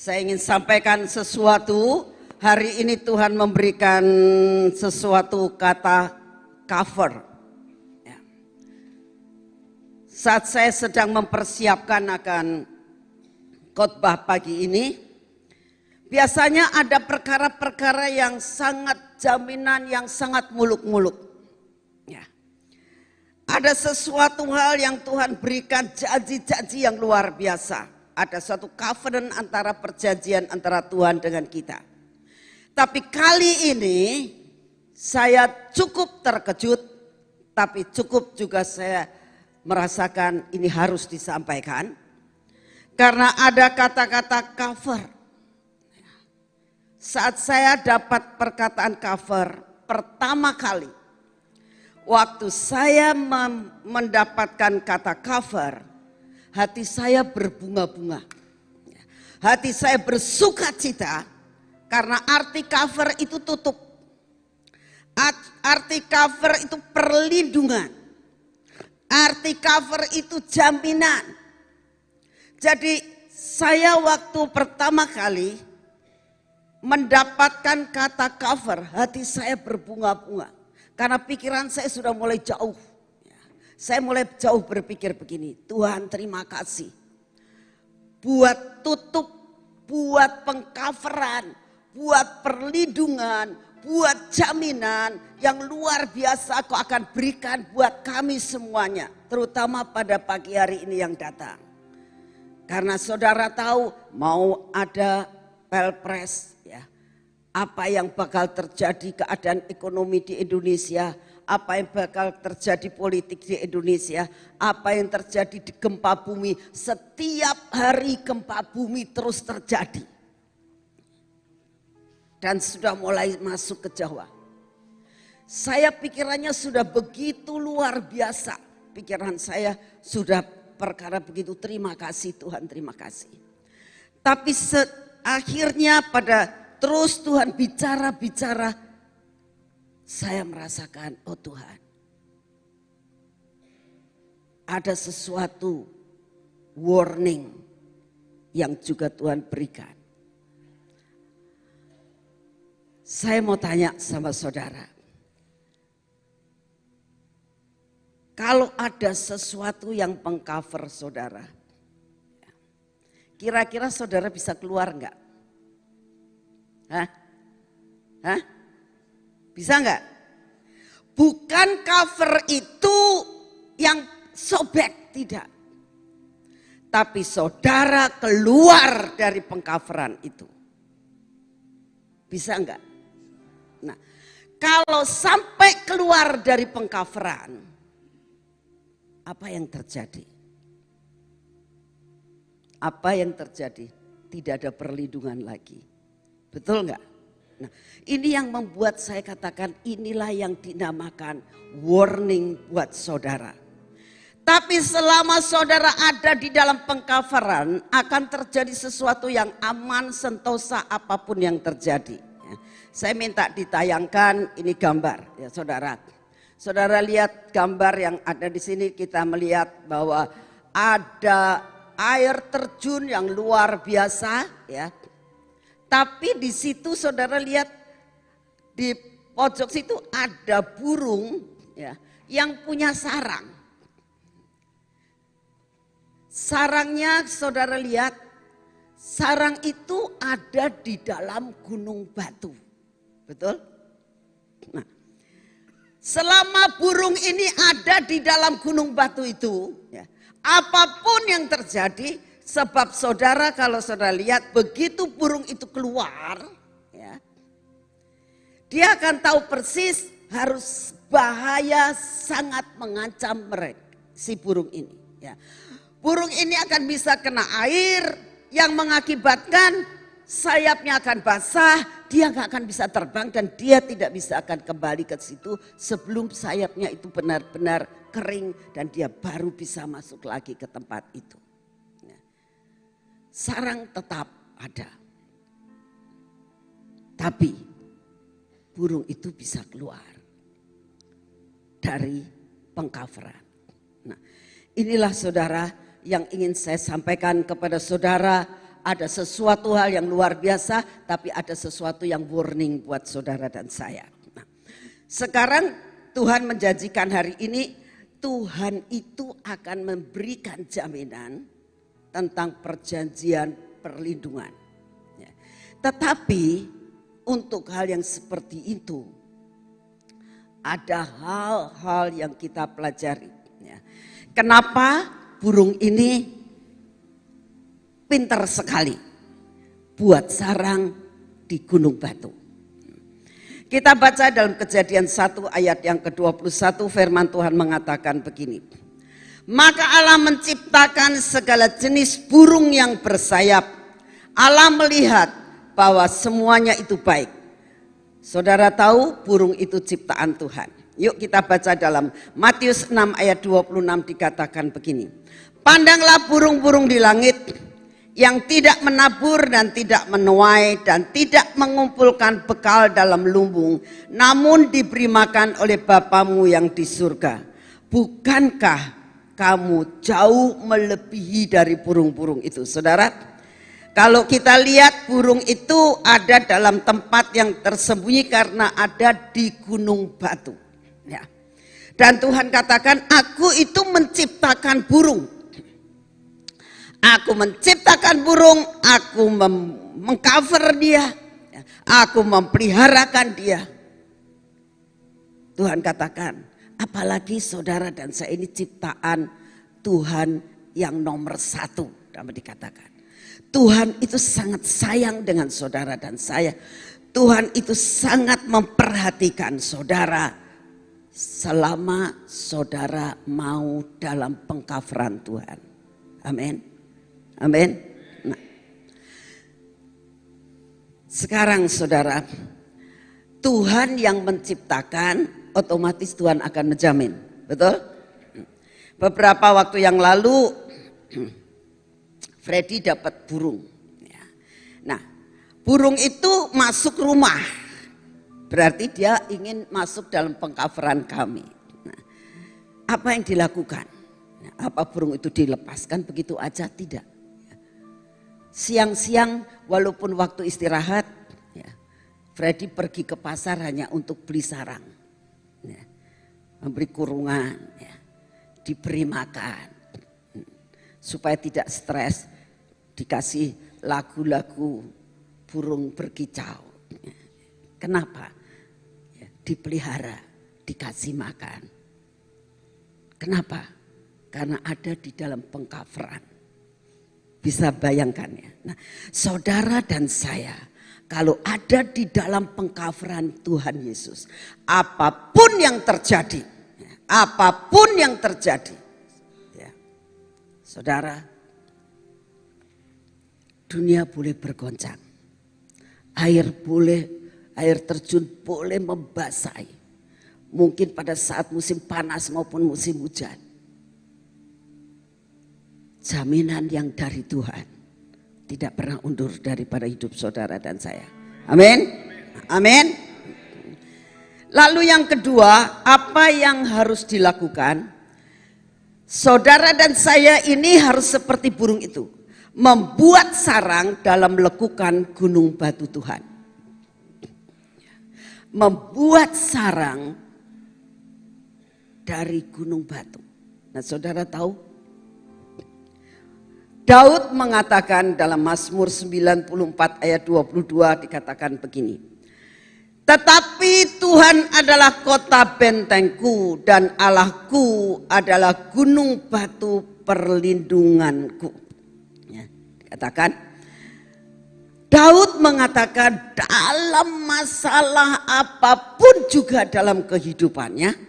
Saya ingin sampaikan sesuatu. Hari ini Tuhan memberikan sesuatu kata cover. Ya. Saat saya sedang mempersiapkan akan khotbah pagi ini, biasanya ada perkara-perkara yang sangat jaminan, yang sangat muluk-muluk. Ya. Ada sesuatu hal yang Tuhan berikan, janji-janji yang luar biasa. Ada suatu covenant antara perjanjian antara Tuhan dengan kita. Tapi kali ini saya cukup terkejut, tapi cukup juga saya merasakan ini harus disampaikan. Karena ada kata-kata cover. Saat saya dapat perkataan cover pertama kali, waktu saya mendapatkan kata cover, hati saya berbunga-bunga. Hati saya bersuka cita karena arti cover itu tutup. Arti cover itu perlindungan. Arti cover itu jaminan. Jadi saya waktu pertama kali mendapatkan kata cover, hati saya berbunga-bunga. Karena pikiran saya sudah mulai jauh. Saya mulai jauh berpikir begini, Tuhan terima kasih. Buat tutup, buat pengcoveran, buat perlindungan, buat jaminan yang luar biasa Kau akan berikan buat kami semuanya. Terutama pada pagi hari ini yang datang. Karena saudara tahu mau ada Pilpres, ya. Apa yang bakal terjadi keadaan ekonomi di Indonesia, apa yang bakal terjadi politik di Indonesia, apa yang terjadi di gempa bumi. Setiap hari gempa bumi terus terjadi. Dan sudah mulai masuk ke Jawa. Saya pikirannya sudah begitu luar biasa. Pikiran saya sudah perkara begitu, terima kasih Tuhan, terima kasih. Tapi akhirnya pada terus Tuhan bicara. Saya merasakan, oh Tuhan, ada sesuatu warning yang juga Tuhan berikan. Saya mau tanya sama saudara. Kalau ada sesuatu yang mengcover saudara, kira-kira saudara bisa keluar enggak? Hah? Bisa enggak? Bukan cover itu yang sobek, tidak. Tapi saudara keluar dari pengcoveran itu. Bisa enggak? Nah, kalau sampai keluar dari pengcoveran, apa yang terjadi? Apa yang terjadi? Tidak ada perlindungan lagi. Betul enggak? Nah, ini yang membuat saya katakan inilah yang dinamakan warning buat saudara. Tapi selama saudara ada di dalam pengcoveran akan terjadi sesuatu yang aman, sentosa apapun yang terjadi. Ya. Saya minta ditayangkan ini gambar ya saudara. Saudara lihat gambar yang ada di sini, kita melihat bahwa ada air terjun yang luar biasa ya. Tapi di situ saudara lihat di pojok situ ada burung ya, yang punya sarang. Sarangnya saudara lihat, sarang itu ada di dalam gunung batu. Betul? Nah, selama burung ini ada di dalam gunung batu itu, ya, apapun yang terjadi, sebab saudara kalau saudara lihat begitu burung itu keluar, ya, dia akan tahu persis harus bahaya sangat mengancam mereka si burung ini. Ya. Burung ini akan bisa kena air yang mengakibatkan sayapnya akan basah, dia nggak akan bisa terbang dan dia tidak bisa akan kembali ke situ sebelum sayapnya itu benar-benar kering dan dia baru bisa masuk lagi ke tempat itu. Sarang tetap ada. Tapi burung itu bisa keluar dari pengcoveran. Nah, inilah saudara yang ingin saya sampaikan kepada saudara ada sesuatu hal yang luar biasa, tapi ada sesuatu yang warning buat saudara dan saya. Nah, sekarang Tuhan menjanjikan hari ini, Tuhan itu akan memberikan jaminan tentang perjanjian perlindungan. Ya. Tetapi untuk hal yang seperti itu, ada hal-hal yang kita pelajari. Ya. Kenapa burung ini pintar sekali buat sarang di gunung batu? Kita baca dalam Kejadian 1 ayat yang ke-21, firman Tuhan mengatakan begini. Maka Allah menciptakan segala jenis burung yang bersayap. Allah melihat bahwa semuanya itu baik. Saudara tahu burung itu ciptaan Tuhan. Yuk kita baca dalam Matius 6 ayat 26 dikatakan begini. Pandanglah burung-burung di langit yang tidak menabur dan tidak menuai dan tidak mengumpulkan bekal dalam lumbung, namun diberi makan oleh Bapamu yang di surga. Bukankah kamu jauh melebihi dari burung-burung itu? Saudara, kalau kita lihat burung itu ada dalam tempat yang tersembunyi karena ada di gunung batu. Ya. Dan Tuhan katakan, aku itu menciptakan burung. Aku menciptakan burung, aku mengcover dia, aku memeliharakan dia. Tuhan katakan, apalagi saudara dan saya ini ciptaan Tuhan yang nomor 1. Dapat dikatakan, Tuhan itu sangat sayang dengan saudara dan saya. Tuhan itu sangat memperhatikan saudara selama saudara mau dalam pengcoveran Tuhan. Amin. Amin. Nah, sekarang saudara, Tuhan yang menciptakan, otomatis Tuhan akan menjamin. Betul? Beberapa waktu yang lalu, Freddy dapat burung. Nah, burung itu masuk rumah. Berarti dia ingin masuk dalam pengcoveran kami. Nah, apa yang dilakukan? Nah, apa burung itu dilepaskan begitu aja? Tidak. Siang-siang walaupun waktu istirahat, ya, Freddy pergi ke pasar hanya untuk beli sarang, ya, memberi kurungan, ya, diberi makan, supaya tidak stres, dikasih lagu-lagu burung berkicau. Ya. Kenapa? Ya, dipelihara, dikasih makan. Kenapa? Karena ada di dalam pengcoveran. Bisa bayangkan ya. Nah, saudara dan saya kalau ada di dalam pengcoveran Tuhan Yesus, apapun yang terjadi, ya, saudara, dunia boleh bergoncang, air terjun boleh membasahi, mungkin pada saat musim panas maupun musim hujan. Jaminan yang dari Tuhan tidak pernah undur daripada hidup saudara dan saya. Amin. Amin. Lalu yang kedua, apa yang harus dilakukan? Saudara dan saya ini harus seperti burung itu, membuat sarang dalam lekukan gunung batu Tuhan. Membuat sarang dari gunung batu. Nah, saudara tahu, Daud mengatakan dalam Mazmur 94 ayat 22 dikatakan begini. Tetapi Tuhan adalah kota bentengku dan Allahku adalah gunung batu perlindunganku. Ya, dikatakan. Daud mengatakan dalam masalah apapun juga dalam kehidupannya,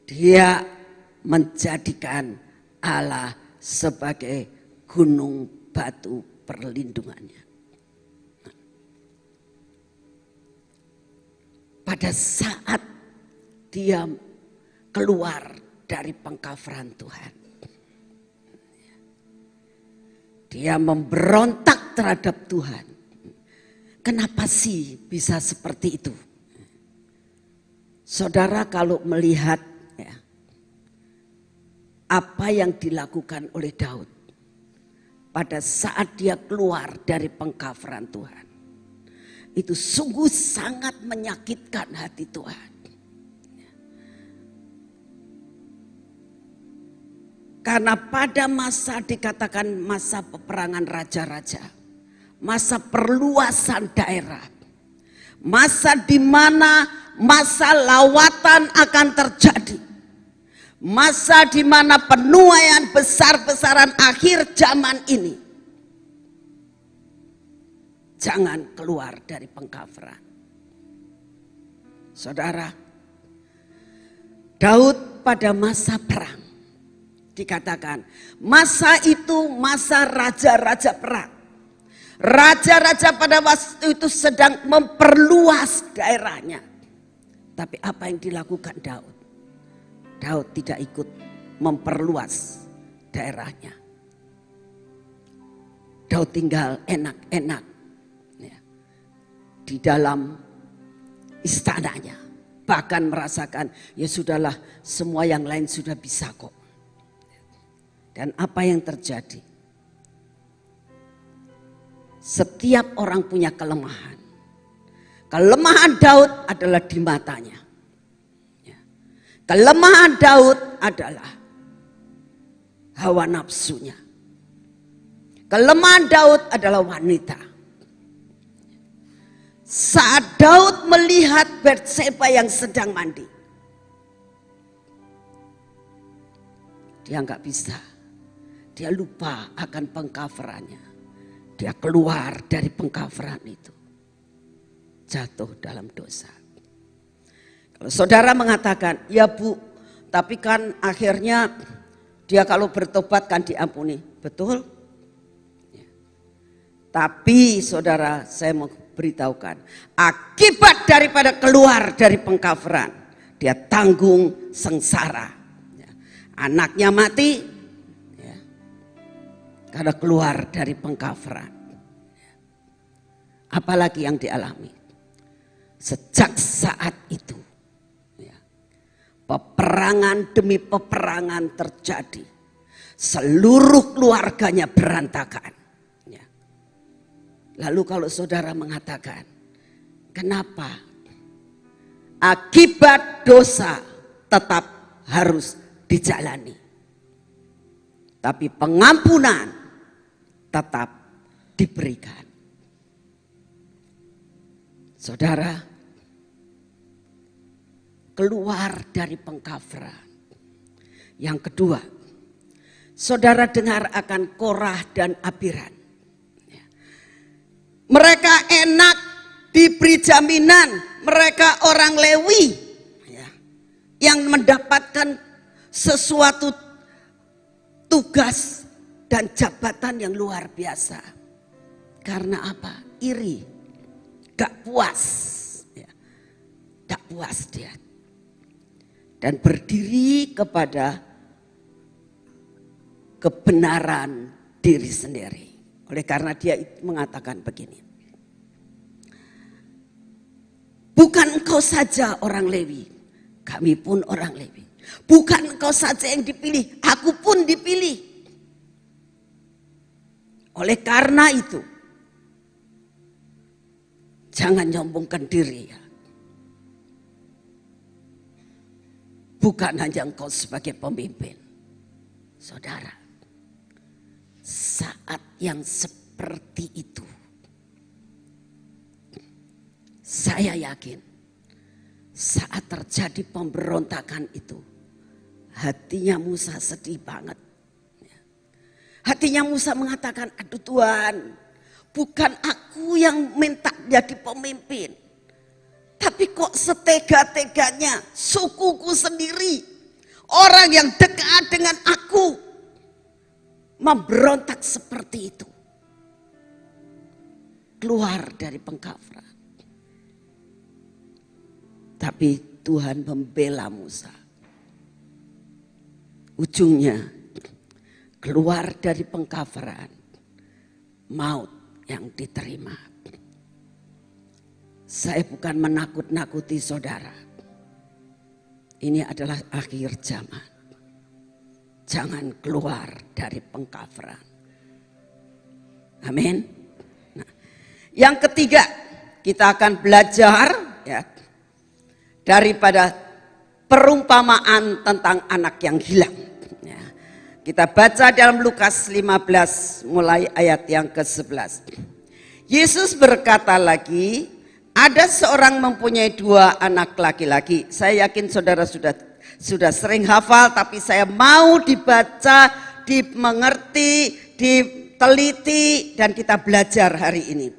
dia menjadikan Allah sebagai gunung batu perlindungannya. Pada saat dia keluar dari pengcoveran Tuhan, dia memberontak terhadap Tuhan. Kenapa sih bisa seperti itu? Saudara kalau melihat, ya, apa yang dilakukan oleh Daud pada saat dia keluar dari pengkafaran Tuhan. Itu sungguh sangat menyakitkan hati Tuhan. Karena pada masa dikatakan masa peperangan raja-raja, masa perluasan daerah, masa di mana masa lawatan akan terjadi, masa di mana penuaian besar-besaran akhir zaman ini, jangan keluar dari pengkafaran. Saudara, Daud pada masa perang, dikatakan masa itu masa raja-raja perang. Raja-raja pada waktu itu sedang memperluas daerahnya. Tapi apa yang dilakukan Daud? Daud tidak ikut memperluas daerahnya. Daud tinggal enak-enak ya, di dalam istananya. Bahkan merasakan ya sudahlah, semua yang lain sudah bisa kok. Dan apa yang terjadi? Setiap orang punya kelemahan. Kelemahan Daud adalah di matanya. Kelemahan Daud adalah hawa nafsunya. Kelemahan Daud adalah wanita. Saat Daud melihat Batseba yang sedang mandi, dia nggak bisa. Dia lupa akan pengkafarannya. Dia keluar dari pengkafaran itu. Jatuh dalam dosa. Kalau saudara mengatakan, ya Bu, tapi kan akhirnya dia kalau bertobat kan diampuni. Betul? Ya. Tapi saudara, saya mau beritahukan, akibat daripada keluar dari pengkafaran, dia tanggung sengsara. Ya. Anaknya mati, karena keluar dari pengkafaran. Apalagi yang dialami. Sejak saat itu. Peperangan demi peperangan terjadi. Seluruh keluarganya berantakan. Lalu kalau saudara mengatakan, kenapa? Akibat dosa tetap harus dijalani. Tapi pengampunan tetap diberikan. Saudara, keluar dari pengkafaran. Yang kedua, saudara dengar akan Korah dan Abiram. Mereka enak diberi jaminan, mereka orang Lewi yang mendapatkan sesuatu tugas dan jabatan yang luar biasa. Karena apa? Iri, gak puas, gak puas dia. Dan berdiri kepada kebenaran diri sendiri. Oleh karena dia mengatakan begini. Bukan engkau saja orang Lewi, kami pun orang Lewi. Bukan engkau saja yang dipilih, aku pun dipilih. Oleh karena itu, jangan nyombongkan diri ya. Bukan hanya engkau sebagai pemimpin. Saudara, saat yang seperti itu, saya yakin saat terjadi pemberontakan itu, hatinya Musa sedih banget. Hatinya Musa mengatakan, aduh Tuhan, bukan aku yang minta jadi pemimpin. Tapi kok setega-teganya sukuku sendiri, orang yang dekat dengan aku, memberontak seperti itu. Keluar dari pengkafaran. Tapi Tuhan membela Musa. Ujungnya keluar dari pengkafaran, maut yang diterima. Saya bukan menakut-nakuti saudara. Ini adalah akhir zaman. jangan keluar dari pengkafaran. Amin. Nah, yang ketiga, kita akan belajar ya daripada perumpamaan tentang anak yang hilang. Ya, kita baca dalam Lukas 15 mulai ayat yang ke-11. Yesus berkata lagi, ada seorang mempunyai 2 anak laki-laki. Saya yakin saudara sudah sering hafal, tapi saya mau dibaca, dimengerti, diteliti, dan kita belajar hari ini.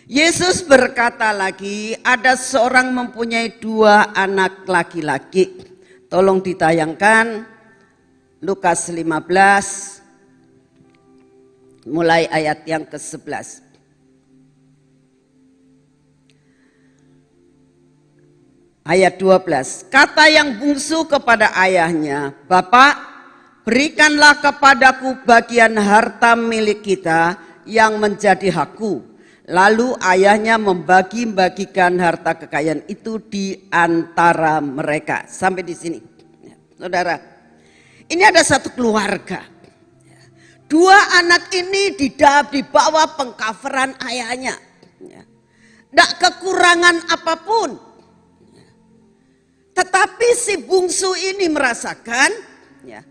Yesus berkata lagi, ada seorang mempunyai 2 anak laki-laki. Tolong ditayangkan Lukas 15 mulai ayat yang ke-11. Ayat 12, kata yang bungsu kepada ayahnya, Bapak, berikanlah kepadaku bagian harta milik kita yang menjadi hakku. Lalu ayahnya membagi-bagikan harta kekayaan itu di antara mereka. Sampai di sini. Saudara, ini ada satu keluarga. 2 anak ini di bawah pengkafaran ayahnya. Tidak kekurangan apapun. Tetapi si bungsu ini merasakan ya,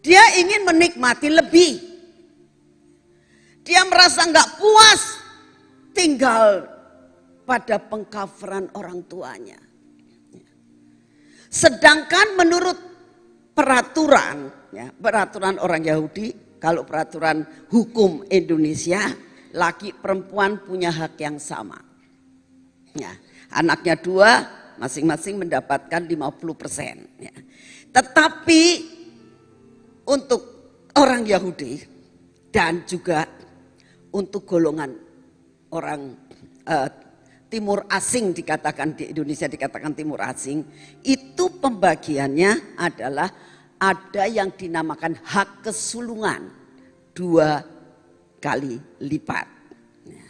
dia ingin menikmati lebih. Dia merasa nggak puas tinggal pada pengkafaran orang tuanya. Sedangkan menurut peraturan, ya, peraturan orang Yahudi, kalau peraturan hukum Indonesia, laki perempuan punya hak yang sama. Ya, anaknya 2, masing-masing mendapatkan 50%. Ya. Tetapi untuk orang Yahudi dan juga untuk golongan orang timur asing, dikatakan di Indonesia dikatakan timur asing, itu pembagiannya adalah ada yang dinamakan hak kesulungan 2 kali lipat. Ya.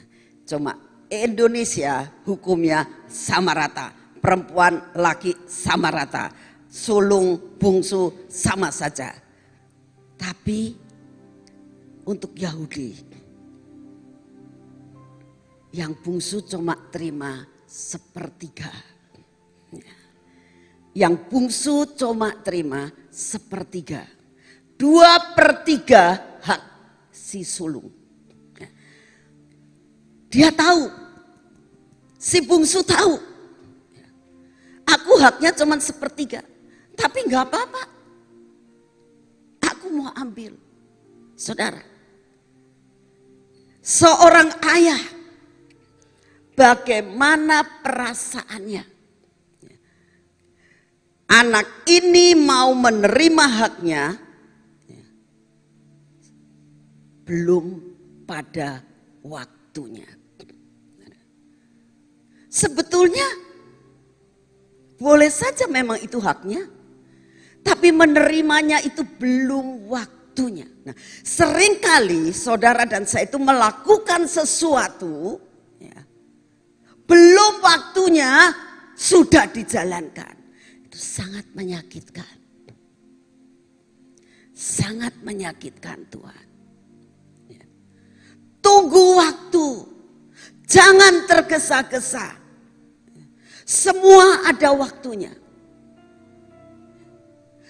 Cuma Indonesia hukumnya sama rata. Perempuan, laki sama rata, sulung, bungsu sama saja. Tapi untuk Yahudi, yang bungsu cuma terima 1/3. Yang bungsu cuma terima 1/3. 2/3 hak si sulung. Dia tahu, si bungsu tahu. Aku haknya cuma 1/3, tapi nggak apa-apa. Aku mau ambil. Saudara, seorang ayah, bagaimana perasaannya? Anak ini mau menerima haknya, belum pada waktunya. Sebetulnya boleh saja memang itu haknya, tapi menerimanya itu belum waktunya. Nah, seringkali saudara dan saya itu melakukan sesuatu, ya, belum waktunya sudah dijalankan. Itu sangat menyakitkan. Sangat menyakitkan Tuhan. Ya. Tunggu waktu, jangan tergesa-gesa. Semua ada waktunya.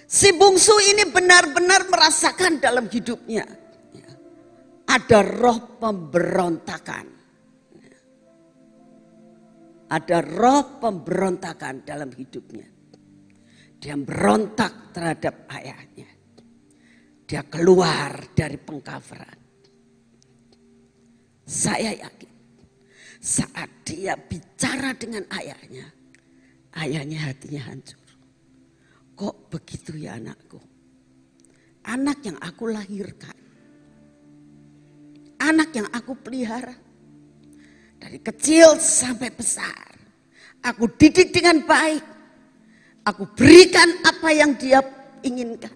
Si bungsu ini benar-benar merasakan dalam hidupnya, ya, ada roh pemberontakan. Ada roh pemberontakan dalam hidupnya. Dia berontak terhadap ayahnya. Dia keluar dari pengkafaran. Saya yakin saat dia bicara dengan ayahnya, ayahnya hatinya hancur. Kok begitu ya anakku? Anak yang aku lahirkan, anak yang aku pelihara, dari kecil sampai besar, aku didik dengan baik, aku berikan apa yang dia inginkan.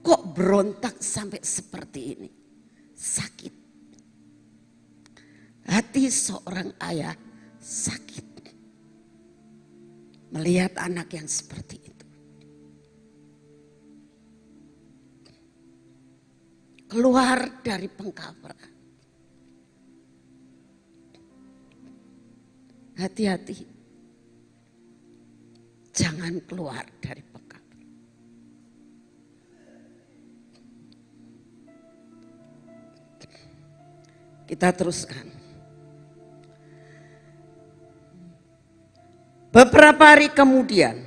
Kok berontak sampai seperti ini? Sakit. Hati seorang ayah sakit melihat anak yang seperti itu. keluar dari pengkaperan. Hati-hati, jangan keluar dari pengkaperan. Kita teruskan. Beberapa hari kemudian,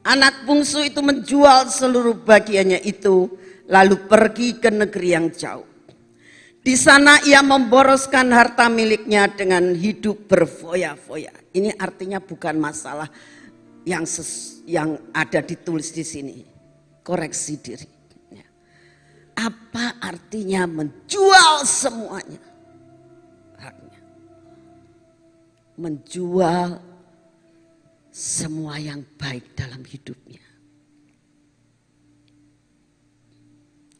anak bungsu itu menjual seluruh bagiannya itu, lalu pergi ke negeri yang jauh. Di sana ia memboroskan harta miliknya dengan hidup berfoya-foya. Ini artinya bukan masalah yang ada ditulis di sini. Koreksi diri. Apa artinya menjual semuanya? Haknya. Menjual semua yang baik dalam hidupnya.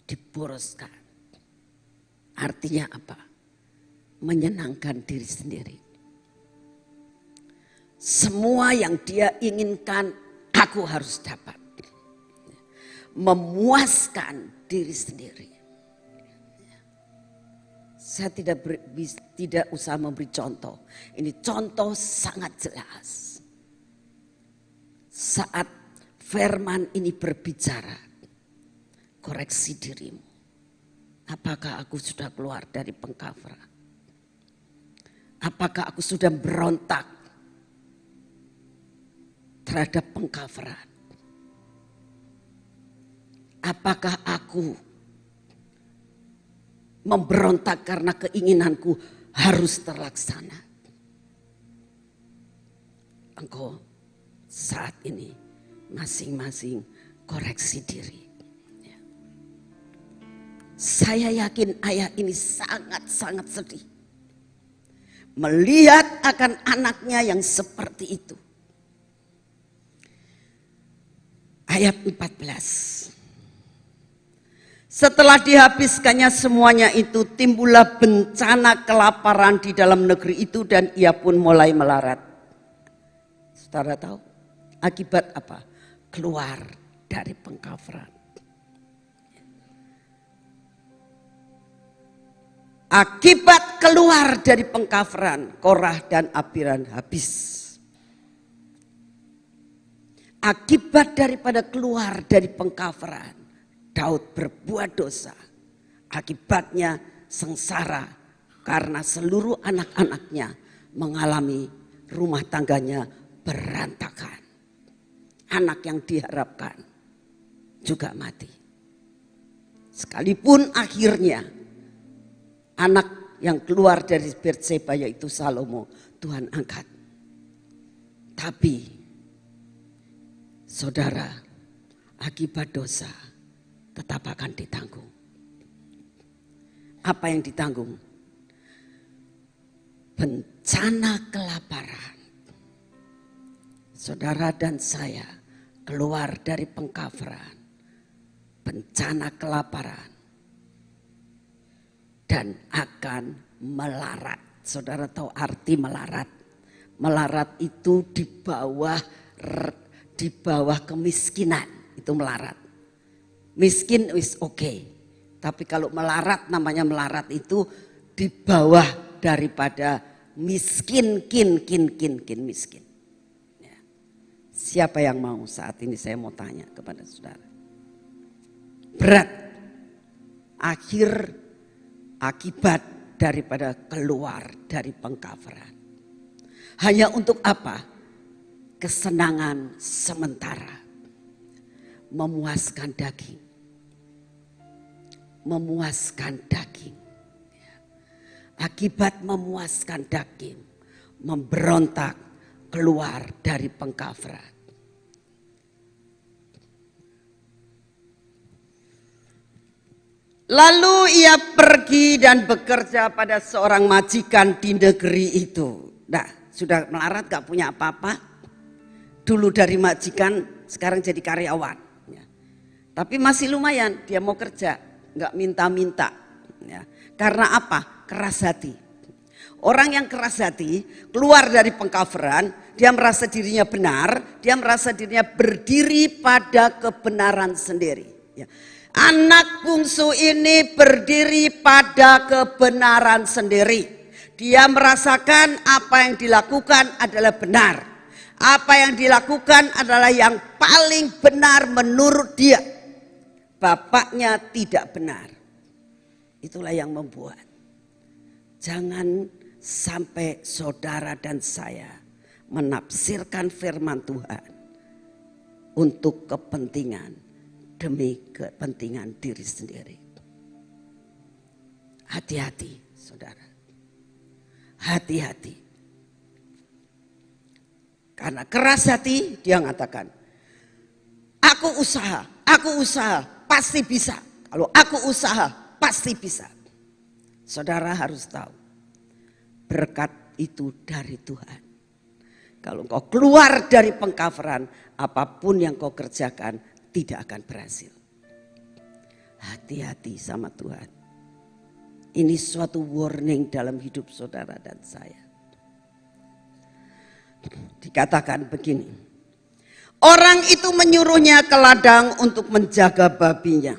Diboroskan. Artinya apa? Menyenangkan diri sendiri. Semua yang dia inginkan aku harus dapat. Memuaskan diri sendiri. Saya tidak usah memberi contoh. Ini contoh sangat jelas. Saat firman ini berbicara, koreksi dirimu. Apakah aku sudah keluar dari pengkaperan? Apakah aku sudah berontak terhadap pengkaperan? Apakah aku memberontak karena keinginanku harus terlaksana? Engkau saat ini masing-masing koreksi diri. Saya yakin ayah ini sangat-sangat sedih. Melihat akan anaknya yang seperti itu. Ayat 14. Setelah dihabiskannya semuanya itu, timbullah bencana kelaparan di dalam negeri itu dan ia pun mulai melarat. Saudara tahu akibat apa? Keluar dari pengkaperan. Akibat keluar dari pengkaperan, Korah dan Abiram habis. Akibat daripada keluar dari pengkaperan, Daud berbuat dosa. Akibatnya sengsara karena seluruh anak-anaknya mengalami rumah tangganya berantakan. Anak yang diharapkan juga mati. Sekalipun akhirnya anak yang keluar dari Batseba yaitu Salomo Tuhan angkat. Tapi saudara, akibat dosa tetap akan ditanggung. Apa yang ditanggung? Bencana kelaparan. Saudara dan saya keluar dari pengkaperan. Bencana kelaparan. Dan akan melarat. Saudara tahu arti melarat? Melarat itu di bawah kemiskinan, itu melarat. Miskin is okay. Tapi kalau melarat, namanya melarat itu di bawah daripada miskin, kin miskin. Ya. Siapa yang mau saat ini, saya mau tanya kepada saudara. Berat. Akibat daripada keluar dari pengkaperan. Hanya untuk apa? Kesenangan sementara. Memuaskan daging. Memuaskan daging. Akibat memuaskan daging, memberontak keluar dari pengkaperan. Lalu ia pergi dan bekerja pada seorang majikan di negeri itu. Nah, sudah melarat gak punya apa-apa. Dulu dari majikan, sekarang jadi karyawan. Ya. Tapi masih lumayan, dia mau kerja. Gak minta-minta. Ya. Karena apa? Keras hati. Orang yang keras hati, keluar dari pengkaperan, dia merasa dirinya benar, dia merasa dirinya berdiri pada kebenaran sendiri. Ya. Anak bungsu ini berdiri pada kebenaran sendiri. Dia merasakan apa yang dilakukan adalah benar. Apa yang dilakukan adalah yang paling benar menurut dia. Bapaknya tidak benar. Itulah yang membuat. Jangan sampai saudara dan saya menafsirkan firman Tuhan untuk kepentingan demi kepentingan diri sendiri. Hati-hati saudara. Hati-hati. Karena keras hati dia mengatakan, aku usaha, pasti bisa. Kalau aku usaha, pasti bisa. Saudara harus tahu, berkat itu dari Tuhan. Kalau engkau keluar dari pengkaveran, apapun yang kau kerjakan tidak akan berhasil. Hati-hati sama Tuhan. Ini suatu warning dalam hidup saudara dan saya. Dikatakan begini, orang itu menyuruhnya ke ladang untuk menjaga babinya.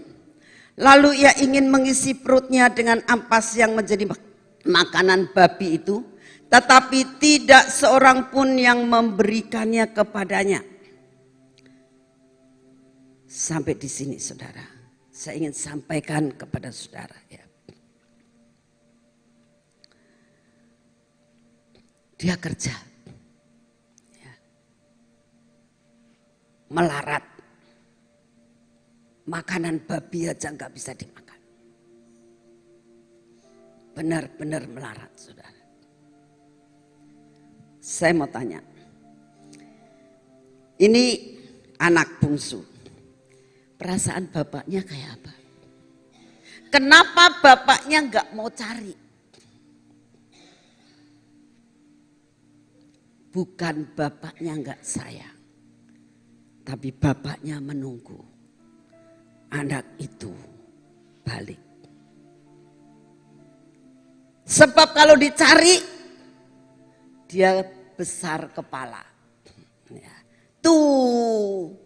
Lalu ia ingin mengisi perutnya dengan ampas yang menjadi makanan babi itu, tetapi tidak seorang pun yang memberikannya kepadanya. Sampai di sini saudara, saya ingin sampaikan kepada saudara ya. Dia kerja, ya. Melarat, makanan babi aja nggak bisa dimakan. Benar-benar melarat saudara. Saya mau tanya, ini anak bungsu, perasaan bapaknya kayak apa? Kenapa bapaknya nggak mau cari? Bukan bapaknya nggak sayang, tapi bapaknya menunggu anak itu balik. Sebab kalau dicari, dia besar kepala. Ya. Tuh,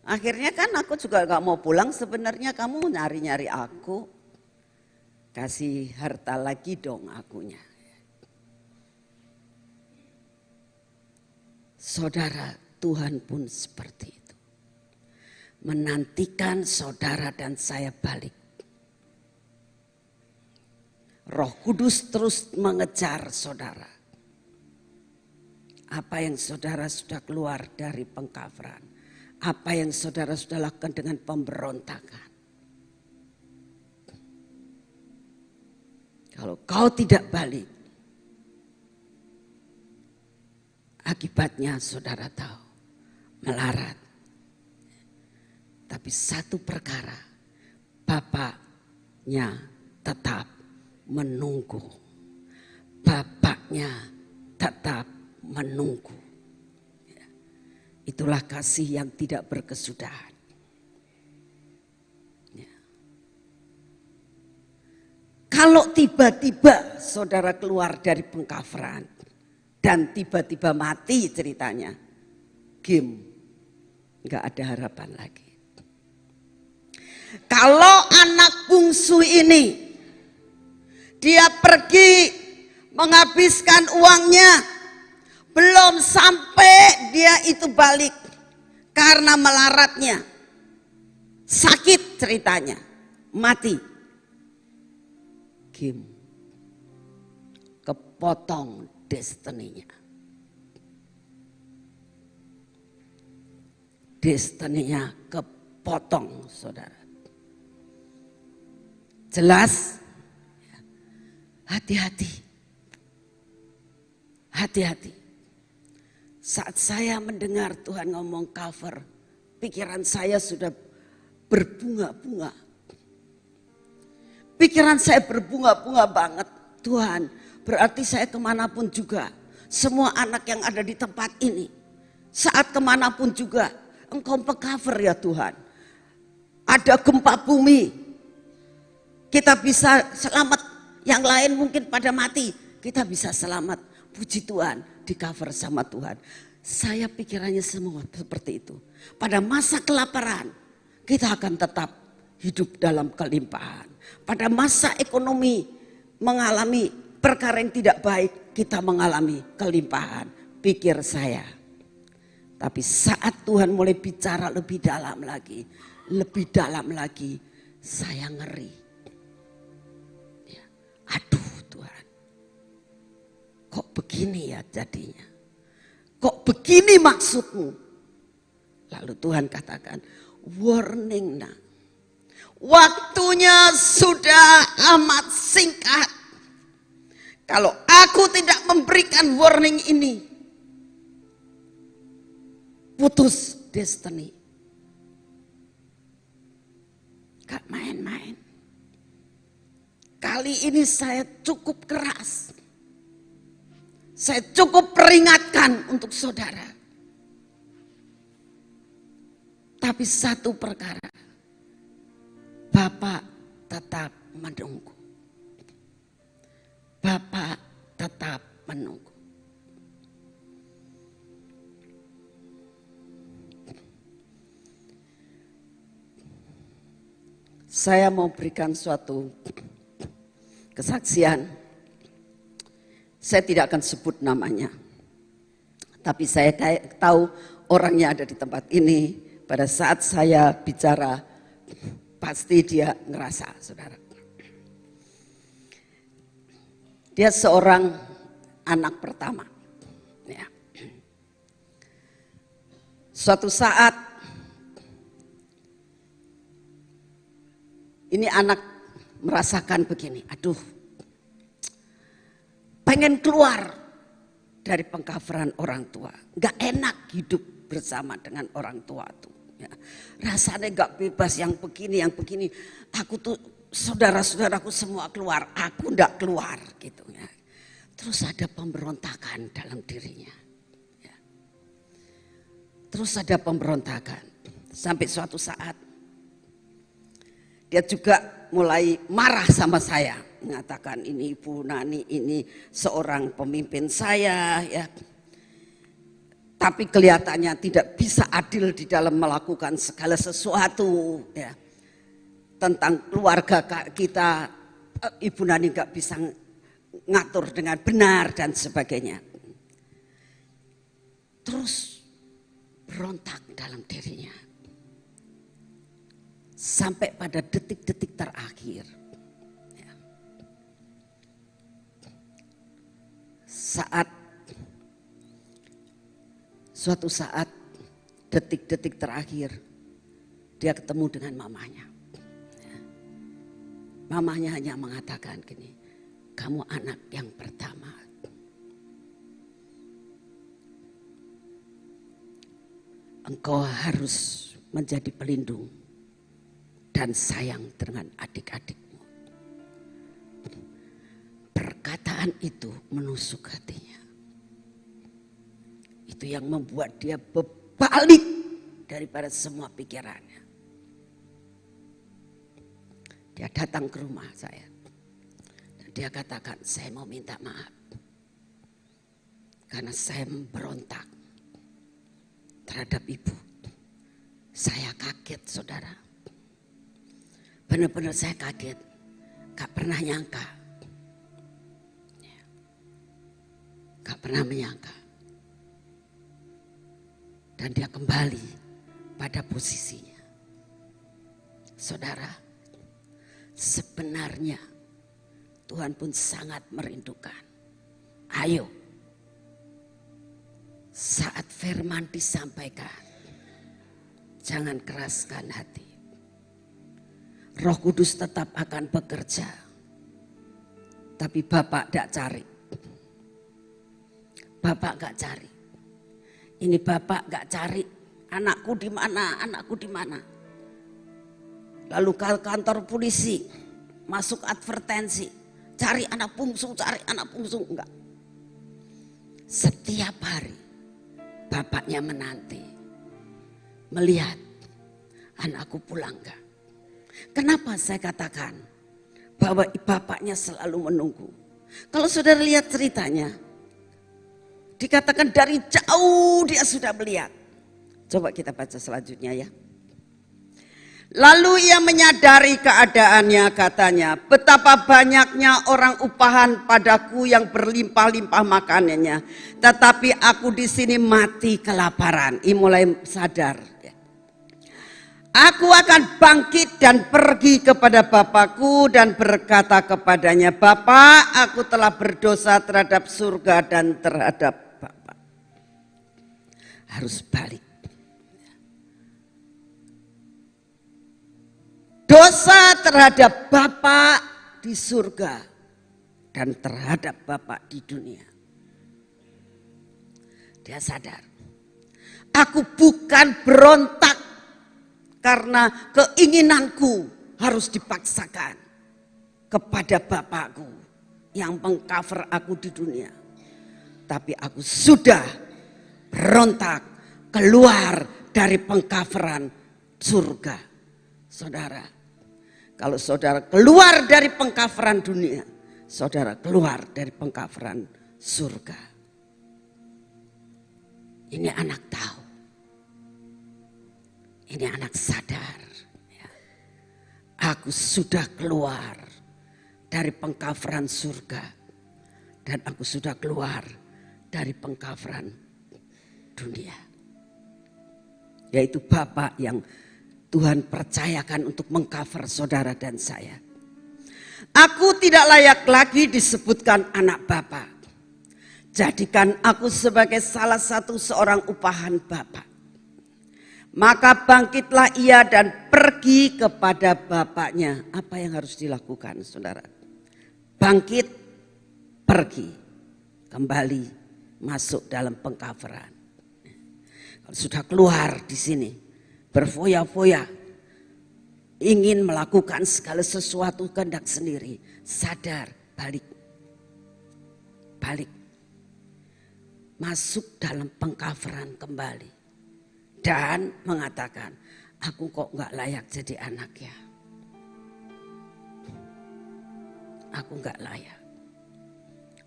akhirnya kan aku juga gak mau pulang, sebenarnya kamu nyari-nyari aku. Kasih harta lagi dong akunya. Saudara, Tuhan pun seperti itu. Menantikan saudara dan saya balik. Roh Kudus terus mengejar saudara. Apa yang saudara sudah keluar dari pengkaveran. Apa yang saudara sudah lakukan dengan pemberontakan. Kalau kau tidak balik, akibatnya saudara tahu, melarat. Tapi satu perkara, bapaknya tetap menunggu. Bapaknya tetap menunggu. Itulah kasih yang tidak berkesudahan. Ya. Kalau tiba-tiba saudara keluar dari pengkaveran dan tiba-tiba mati ceritanya, game, nggak ada harapan lagi. Kalau anak bungsu ini dia pergi menghabiskan uangnya, belum sampai dia itu balik karena melaratnya, sakit ceritanya, mati, game, kepotong destininya. Destininya kepotong saudara. Jelas? Hati-hati. Hati-hati. Saat saya mendengar Tuhan ngomong cover, pikiran saya sudah berbunga-bunga. Pikiran saya berbunga-bunga banget. Tuhan, berarti saya kemanapun juga, semua anak yang ada di tempat ini, saat kemanapun juga, Engkau meng-cover ya Tuhan. Ada gempa bumi, kita bisa selamat, yang lain mungkin pada mati, kita bisa selamat. Puji Tuhan, di cover sama Tuhan. Saya pikirannya semua seperti itu. Pada masa kelaparan, kita akan tetap hidup dalam kelimpahan. Pada masa ekonomi mengalami perkara yang tidak baik, kita mengalami kelimpahan, pikir saya. Tapi saat Tuhan mulai bicara lebih dalam lagi, saya ngeri. Ya, aduh Tuhan, kok begini ya jadinya? Kok begini maksudmu? Lalu Tuhan katakan, warning nak. Waktunya sudah amat singkat. Kalau aku tidak memberikan warning ini, putus destiny. Gak main-main. Kali ini saya cukup keras. Saya cukup peringatkan untuk saudara. Tapi satu perkara, Bapak tetap menunggu. Bapak tetap menunggu. Saya mau berikan suatu kesaksian. Saya tidak akan sebut namanya. Tapi saya tahu orangnya ada di tempat ini. Pada saat saya bicara, pasti dia ngerasa, saudara. Dia seorang anak pertama. Ya. Suatu saat, ini anak merasakan begini, aduh, pengen keluar dari pengkaveran orang tua. Gak enak hidup bersama dengan orang tua tuh. Ya. Rasanya gak bebas yang begini. Aku tuh saudara-saudaraku semua keluar, aku gak keluar gitu ya. Terus ada pemberontakan dalam dirinya. Ya. Terus ada pemberontakan. Sampai suatu saat dia juga mulai marah sama saya. Mengatakan ini Ibu Nani ini seorang pemimpin saya ya. Tapi kelihatannya tidak bisa adil di dalam melakukan segala sesuatu ya. Tentang keluarga kita, Ibu Nani gak bisa ngatur dengan benar dan sebagainya. Terus berontak dalam dirinya. Sampai pada detik-detik terakhir. Ya. Suatu saat, detik-detik terakhir, dia ketemu dengan mamanya. Ya. Mamanya hanya mengatakan gini, kamu anak yang pertama. Engkau harus menjadi pelindung dan sayang dengan adik-adikmu. Perkataan itu menusuk hatinya. Itu yang membuat dia berbalik daripada semua pikirannya. Dia datang ke rumah saya. Dan dia katakan, saya mau minta maaf. Karena saya memberontak terhadap ibu. Saya kaget saudara. Benar-benar saya kaget. Gak pernah nyangka. Gak pernah menyangka. Dan dia kembali pada posisinya. Saudara, sebenarnya Tuhan pun sangat merindukan. Ayo, saat firman disampaikan, jangan keraskan hati. Roh Kudus tetap akan bekerja. Tapi Bapak gak cari. Bapak gak cari. Ini Bapak gak cari anakku di mana, anakku di mana. Lalu ke kantor polisi, masuk advertensi, cari anak bungsu, enggak. Setiap hari bapaknya menanti, melihat anakku pulang enggak. Kenapa saya katakan bahwa bapaknya selalu menunggu? Kalau saudara lihat ceritanya, dikatakan dari jauh dia sudah melihat. Coba kita baca selanjutnya ya. Lalu ia menyadari keadaannya, katanya, betapa banyaknya orang upahan padaku yang berlimpah-limpah makanannya, tetapi aku di sini mati kelaparan. Ia mulai sadar. Aku akan bangkit dan pergi kepada bapakku dan berkata kepadanya, Bapak, aku telah berdosa terhadap surga dan terhadap Bapak. Harus balik. Dosa terhadap Bapa di surga dan terhadap Bapa di dunia. Dia sadar, aku bukan berontak karena keinginanku harus dipaksakan kepada Bapakku yang mengcover aku di dunia. Tapi aku sudah berontak keluar dari pengcoveran surga. Saudara, kalau saudara keluar dari pengcoveran dunia, saudara keluar dari pengcoveran surga. Ini anak tahu. Ini anak sadar. Aku sudah keluar dari pengcoveran surga. Dan aku sudah keluar dari pengcoveran dunia. Yaitu Bapa yang Tuhan percayakan untuk mengcover saudara dan saya. Aku tidak layak lagi disebutkan anak Bapa. Jadikan aku sebagai salah satu seorang upahan Bapa. Maka bangkitlah ia dan pergi kepada bapaknya. Apa yang harus dilakukan, saudara? Bangkit, pergi, kembali masuk dalam pengcoveran. Kalau sudah keluar di sini, berfoya-foya, ingin melakukan segala sesuatu kehendak sendiri, sadar, balik, masuk dalam pengcoveran kembali, dan mengatakan, aku kok nggak layak jadi anak ya, aku nggak layak,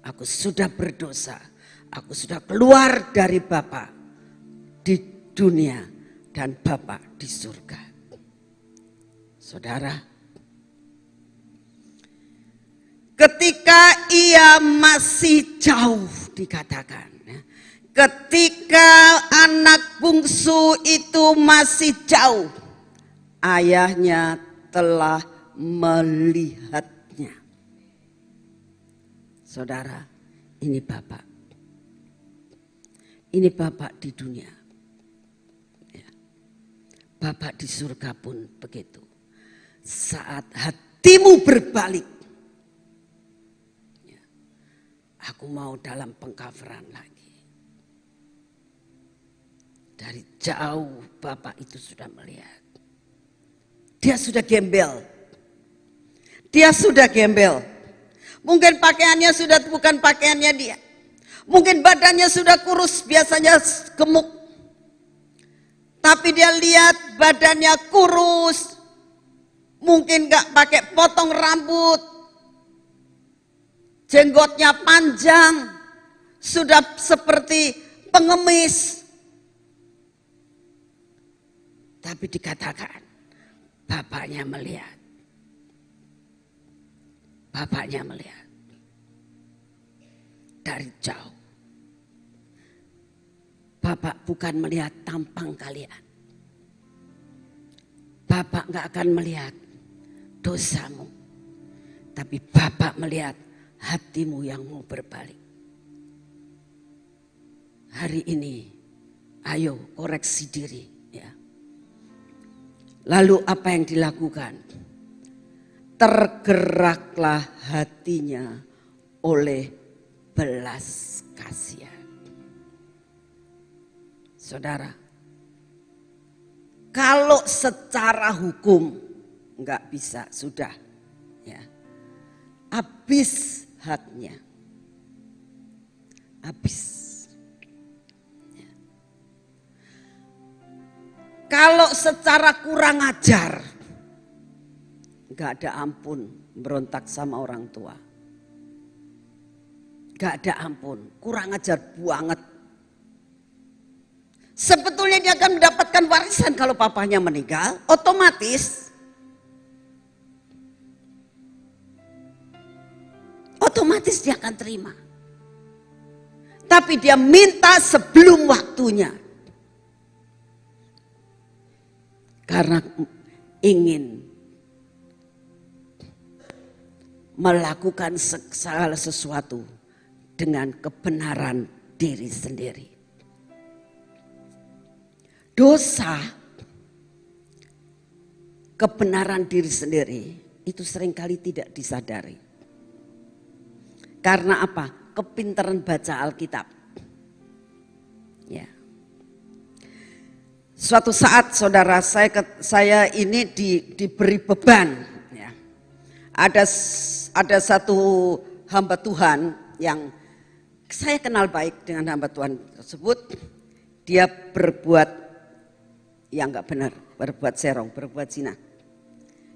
aku sudah berdosa, aku sudah keluar dari Bapa di dunia dan Bapa di surga. Saudara, ketika ia masih jauh dikatakan, ketika anak bungsu itu masih jauh, ayahnya telah melihatnya. Saudara, ini Bapak. Ini Bapak di dunia. Bapak di surga pun begitu. Saat hatimu berbalik, aku mau dalam pengcoveran lagi. Dari jauh Bapak itu sudah melihat. Dia sudah gembel. Dia sudah gembel. Mungkin pakaiannya sudah bukan pakaiannya dia. Mungkin badannya sudah kurus, biasanya gemuk. Tapi dia lihat badannya kurus. Mungkin gak pakai potong rambut. Jenggotnya panjang. Sudah seperti pengemis. Tapi dikatakan bapaknya melihat. Bapaknya melihat. Dari jauh. Bapak bukan melihat tampang kalian. Bapak gak akan melihat dosamu. Tapi Bapak melihat hatimu yang mau berbalik. Hari ini ayo koreksi diri ya. Lalu apa yang dilakukan? Tergeraklah hatinya oleh belas kasihan. Saudara, kalau secara hukum enggak bisa, sudah ya. Habis haknya. Habis. Ya. Kalau secara kurang ajar, enggak ada ampun berontak sama orang tua. Enggak ada ampun, kurang ajar banget. Sebetulnya dia akan mendapatkan warisan kalau papahnya meninggal, otomatis dia akan terima. Tapi dia minta sebelum waktunya. Karena ingin melakukan segala sesuatu dengan kebenaran diri sendiri. Dosa, kebenaran diri sendiri itu seringkali tidak disadari. Karena apa? Kepintaran baca Alkitab. Ya. Suatu saat saudara saya ini diberi beban. Ya. Ada satu hamba Tuhan yang saya kenal baik dengan hamba Tuhan tersebut. Dia berbuat yang nggak benar, berbuat serong, berbuat zina.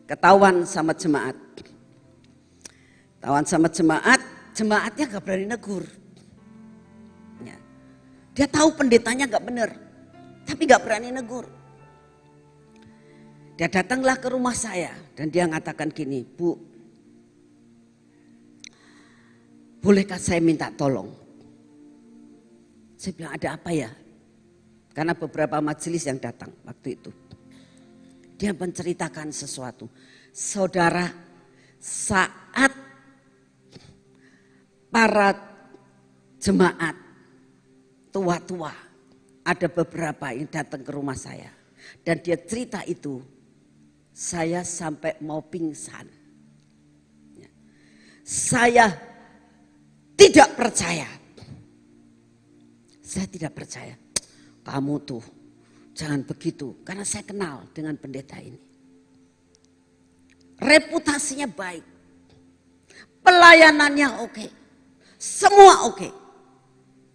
Ketahuan sama jemaat. Jemaatnya nggak berani negur. Ya. Dia tahu pendetanya nggak benar, tapi nggak berani negur. Dia datanglah ke rumah saya dan dia mengatakan gini, Bu, bolehkah saya minta tolong? Saya bilang, ada apa ya? Karena beberapa majelis yang datang waktu itu. Dia menceritakan sesuatu. Saudara, saat para jemaat tua-tua, ada beberapa yang datang ke rumah saya. Dan dia cerita itu, saya sampai mau pingsan. Saya tidak percaya. Saya tidak percaya. Kamu tuh jangan begitu. Karena saya kenal dengan pendeta ini. Reputasinya baik. Pelayanannya oke. Semua oke.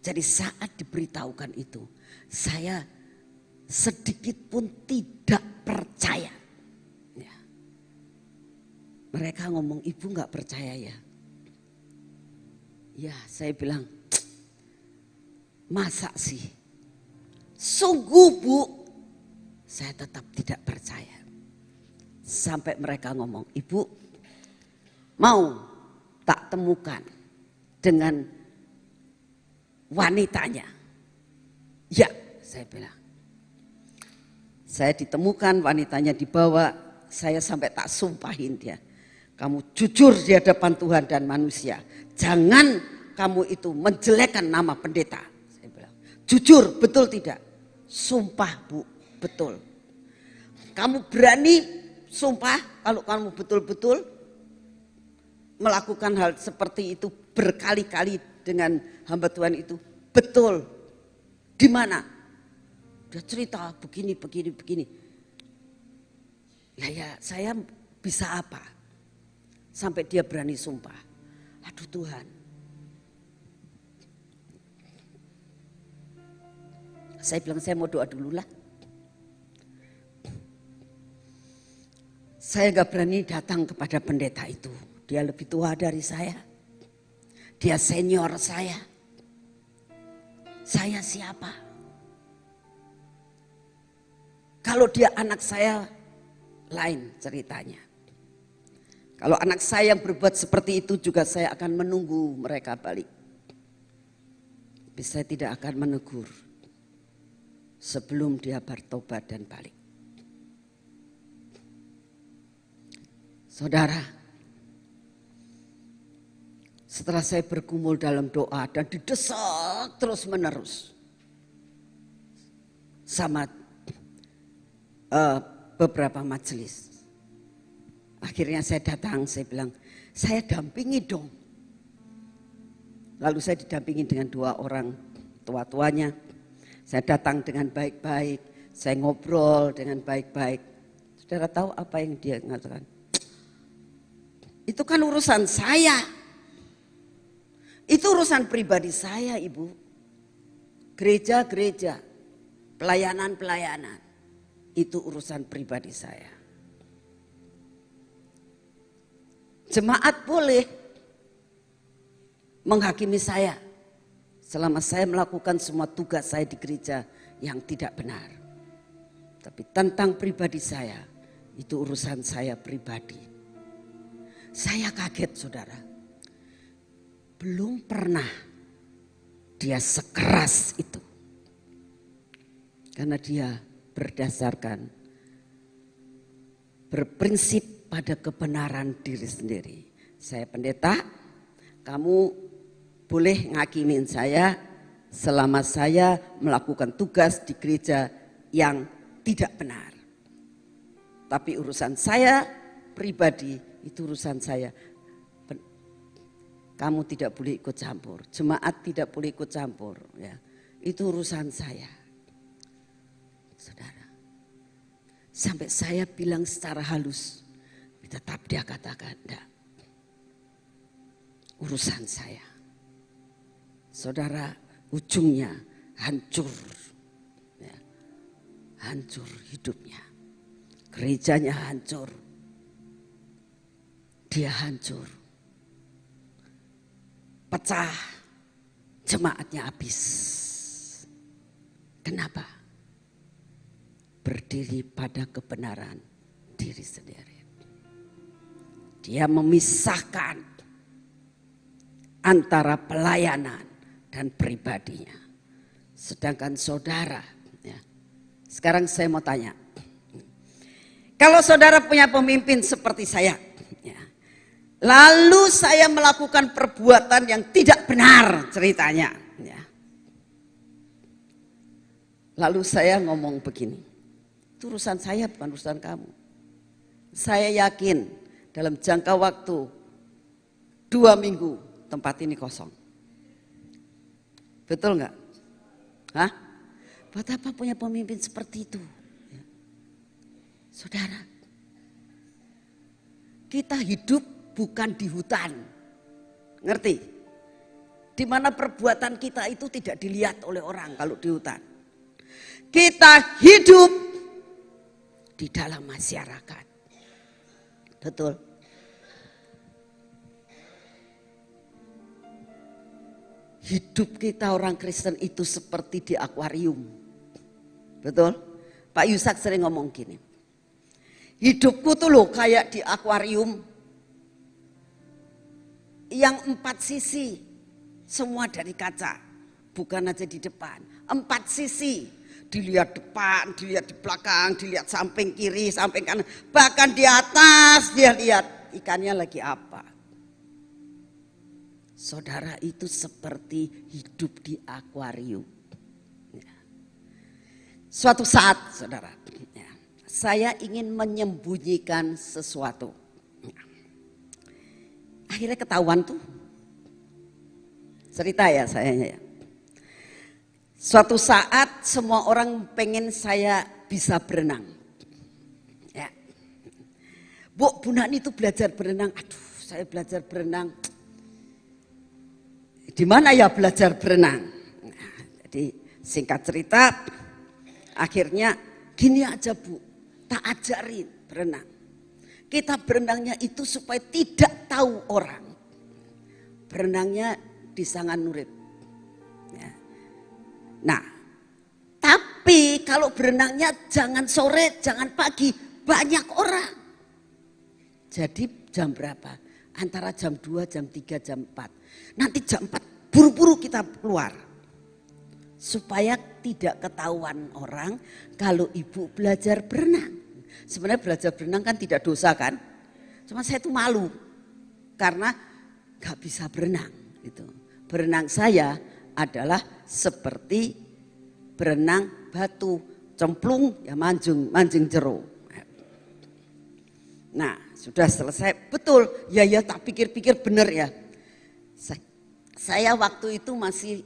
Jadi saat diberitahukan itu, saya sedikit pun tidak percaya. Ya. Mereka ngomong, ibu gak percaya ya? Ya, saya bilang, masa sih? Sungguh Bu, saya tetap tidak percaya. Sampai mereka ngomong, ibu mau tak temukan dengan wanitanya? Ya, saya bilang. Saya ditemukan, wanitanya dibawa, saya sampai tak sumpahin dia. Kamu jujur di hadapan Tuhan dan manusia. Jangan kamu itu menjelekkan nama pendeta. Saya bilang, jujur, betul tidak? Sumpah Bu, betul. Kamu berani sumpah kalau kamu betul-betul melakukan hal seperti itu berkali-kali dengan hamba Tuhan itu? Betul. Di mana? Dia cerita begini. Lah ya, saya bisa apa? Sampai dia berani sumpah. Aduh Tuhan. Saya bilang saya mau doa dulu lah. Saya gak berani datang kepada pendeta itu. Dia lebih tua dari saya. Dia senior saya. Saya siapa? Kalau dia anak saya, lain ceritanya. Kalau anak saya yang berbuat seperti itu juga saya akan menunggu mereka balik. Tapi saya tidak akan menegur sebelum dia bertobat dan balik. Saudara, setelah saya bergumul dalam doa dan didesak terus menerus sama beberapa majelis, akhirnya saya datang, saya bilang, saya dampingi dong. Lalu saya didampingi dengan 2 orang tua-tuanya. Saya datang dengan baik-baik, saya ngobrol dengan baik-baik. Saudara tahu apa yang dia mengatakan? Itu kan urusan saya. Itu urusan pribadi saya, Ibu. Gereja-gereja, pelayanan-pelayanan, itu urusan pribadi saya. Jemaat boleh menghakimi saya selama saya melakukan semua tugas saya di gereja yang tidak benar. Tapi tentang pribadi saya, itu urusan saya pribadi. Saya kaget saudara. Belum pernah dia sekeras itu. Karena dia berdasarkan, berprinsip pada kebenaran diri sendiri. Saya pendeta, kamu boleh ngakimin saya selama saya melakukan tugas di gereja yang tidak benar. Tapi urusan saya pribadi, itu urusan saya. Kamu tidak boleh ikut campur, jemaat tidak boleh ikut campur, ya. Itu urusan saya. Saudara, sampai saya bilang secara halus, tetap dia katakan, enggak. Urusan saya. Saudara, ujungnya hancur. Ya. Hancur hidupnya. Gerejanya hancur. Dia hancur. Pecah, jemaatnya habis. Kenapa? Berdiri pada kebenaran diri sendiri. Dia memisahkan antara pelayanan dan pribadinya. Sedangkan saudara, ya, sekarang saya mau tanya. Kalau saudara punya pemimpin seperti saya, ya, lalu saya melakukan perbuatan yang tidak benar ceritanya. Ya. Lalu saya ngomong begini, itu urusan saya bukan urusan kamu. Saya yakin dalam jangka waktu 2 minggu tempat ini kosong. Betul nggak? Hah? Buat apa punya pemimpin seperti itu? Ya. Saudara, kita hidup bukan di hutan, ngerti? Di mana perbuatan kita itu tidak dilihat oleh orang kalau di hutan. Kita hidup di dalam masyarakat, betul? Hidup kita orang Kristen itu seperti di akuarium, betul? Pak Yusak sering ngomong gini, hidupku tuh loh kayak di akuarium. Yang 4 sisi, semua dari kaca, bukan aja di depan. 4 sisi, dilihat depan, dilihat di belakang, dilihat samping kiri, samping kanan. Bahkan di atas dia lihat ikannya lagi apa. Saudara, itu seperti hidup di akuarium. Suatu saat saudara, saya ingin menyembunyikan sesuatu. Akhirnya ketahuan tuh. Cerita ya sayanya ya. Suatu saat semua orang pengen saya bisa berenang. Ya. Bu Nani itu belajar berenang. Aduh, saya belajar berenang. Di mana ya belajar berenang? Nah, jadi singkat cerita, akhirnya gini aja Bu, tak ajarin berenang. Kita berenangnya itu supaya tidak tahu orang. Berenangnya di Sanganurip. Ya. Nah, tapi kalau berenangnya jangan sore, jangan pagi, banyak orang. Jadi jam berapa? Antara jam 2, jam 3, jam 4. Nanti jam 4 buru-buru kita keluar. Supaya tidak ketahuan orang kalau ibu belajar berenang. Sebenarnya belajar berenang kan tidak dosa kan. Cuma saya tuh malu. Karena gak bisa berenang. Gitu. Berenang saya adalah seperti berenang batu. Cemplung ya mancing jero. Nah sudah selesai. Betul. Ya tak pikir-pikir bener ya. Saya waktu itu masih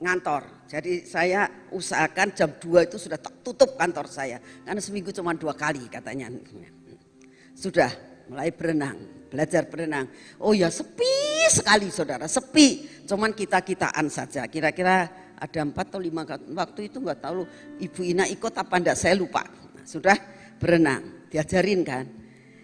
ngantor. Jadi saya usahakan jam 2 itu sudah tutup kantor saya. Karena seminggu cuma 2 kali katanya. Sudah mulai berenang, belajar berenang. Oh ya sepi sekali saudara, sepi. Cuman kita-kitaan saja. Kira-kira ada 4 atau 5 waktu itu nggak tahu Ibu Ina ikut apa enggak, saya lupa. Nah, sudah berenang, diajarin kan.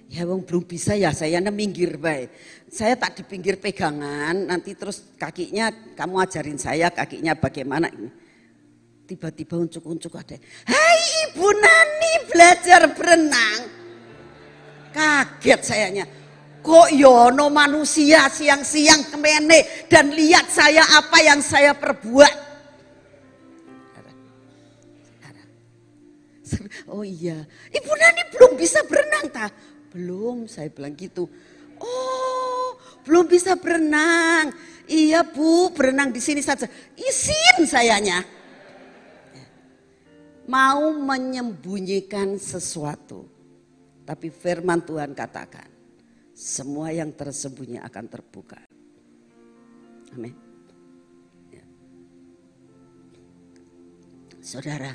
Ya wong belum bisa ya, saya minggir baik. Saya tak di pinggir pegangan, nanti terus kakinya kamu ajarin saya kakinya bagaimana ini. Tiba-tiba uncuk-uncuk ada, "Hai Ibu Nani belajar berenang." Kaget sayanya. Kok yono manusia siang-siang kemene dan lihat saya apa yang saya perbuat. Oh iya, Ibu Nani belum bisa berenang ta? Belum, saya bilang gitu. Oh, belum bisa berenang. Iya Bu, berenang di sini saja. Izin sayanya. Mau menyembunyikan sesuatu. Tapi firman Tuhan katakan, semua yang tersembunyi akan terbuka. Amin. Ya. Saudara,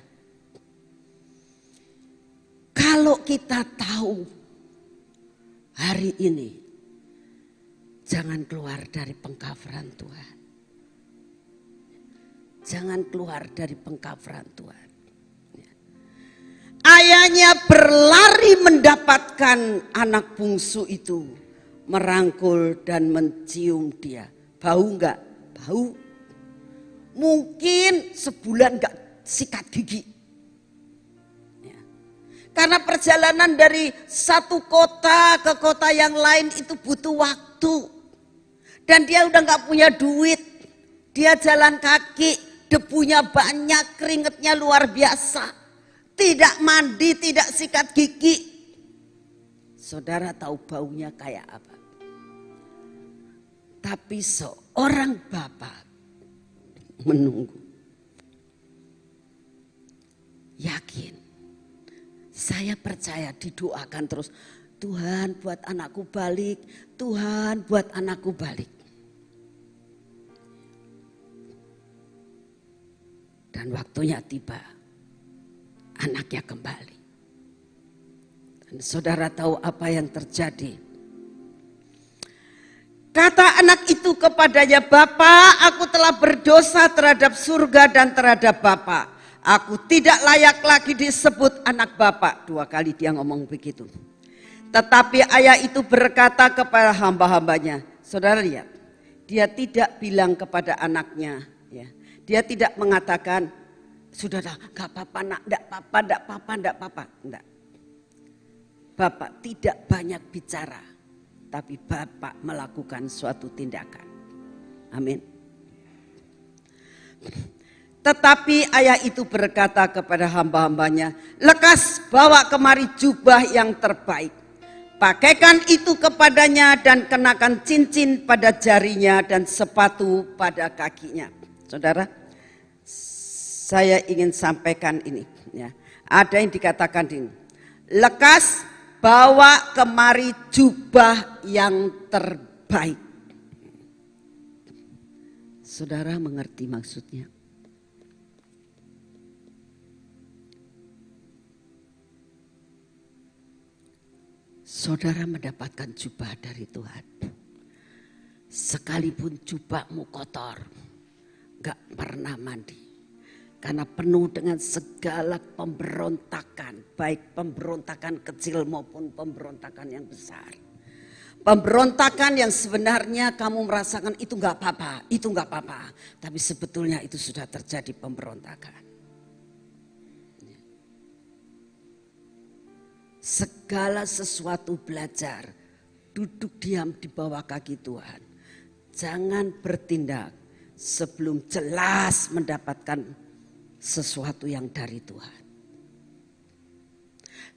kalau kita tahu hari ini, jangan keluar dari pengkafaran Tuhan. Jangan keluar dari pengkafaran Tuhan. Ayahnya berlari mendapatkan anak bungsu itu, merangkul dan mencium dia. Bau enggak? Bau. Mungkin sebulan enggak sikat gigi. Ya. Karena perjalanan dari satu kota ke kota yang lain itu butuh waktu. Dan dia udah enggak punya duit. Dia jalan kaki, debunya banyak, keringetnya luar biasa. Tidak mandi, tidak sikat gigi. Saudara tahu baunya kayak apa? Tapi seorang bapak menunggu. Yakin. Saya percaya didoakan terus. Tuhan buat anakku balik. Tuhan buat anakku balik. Dan waktunya tiba. Anaknya kembali. Dan saudara tahu apa yang terjadi. Kata anak itu kepadanya, "Bapa, aku telah berdosa terhadap surga dan terhadap Bapa. Aku tidak layak lagi disebut anak Bapa." 2 kali dia ngomong begitu. Tetapi ayah itu berkata kepada hamba-hambanya. Saudara lihat, dia tidak bilang kepada anaknya. Ya, dia tidak mengatakan, "Sudah dah, gak apa-apa nak, enggak apa-apa, enggak apa-apa, enggak apa-apa." Enggak. Bapak tidak banyak bicara, tapi Bapak melakukan suatu tindakan. Amin. Tetapi ayah itu berkata kepada hamba-hambanya, "Lekas bawa kemari jubah yang terbaik. Pakaikan itu kepadanya dan kenakan cincin pada jarinya dan sepatu pada kakinya." Saudara, saya ingin sampaikan ini. Ya. Ada yang dikatakan ini. Lekas bawa kemari jubah yang terbaik. Saudara mengerti maksudnya? Saudara mendapatkan jubah dari Tuhan. Sekalipun jubahmu kotor, gak pernah mandi. Karena penuh dengan segala pemberontakan, baik pemberontakan kecil maupun pemberontakan yang besar. Pemberontakan yang sebenarnya kamu merasakan itu gak apa-apa, itu gak apa-apa. Tapi sebetulnya itu sudah terjadi pemberontakan. Segala sesuatu belajar, duduk diam di bawah kaki Tuhan. Jangan bertindak sebelum jelas mendapatkan sesuatu yang dari Tuhan.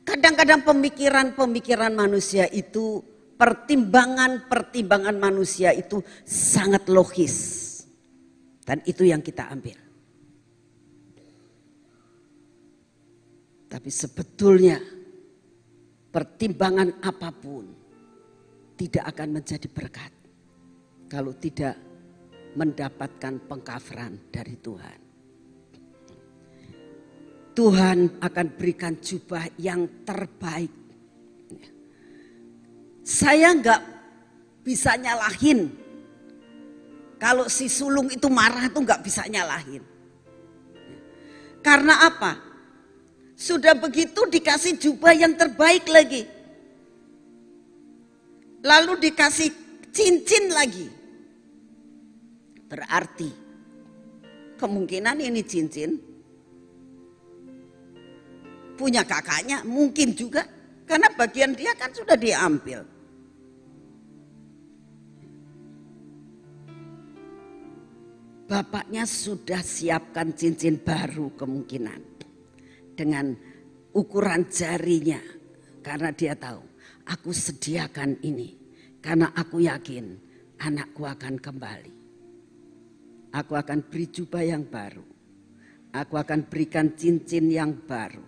Kadang-kadang pemikiran-pemikiran manusia itu, pertimbangan-pertimbangan manusia itu sangat logis. Dan itu yang kita ambil. Tapi sebetulnya pertimbangan apapun tidak akan menjadi berkat kalau tidak mendapatkan pengkafaran dari Tuhan. Tuhan akan berikan jubah yang terbaik. Saya enggak bisa nyalahin. Kalau si sulung itu marah tuh enggak bisa nyalahin. Karena apa? Sudah begitu dikasih jubah yang terbaik lagi. Lalu dikasih cincin lagi. Berarti kemungkinan ini cincin punya kakaknya, mungkin juga karena bagian dia kan sudah diambil. Bapaknya sudah siapkan cincin baru kemungkinan dengan ukuran jarinya, karena dia tahu aku sediakan ini karena aku yakin anakku akan kembali. Aku akan beri jubah yang baru, aku akan berikan cincin yang baru,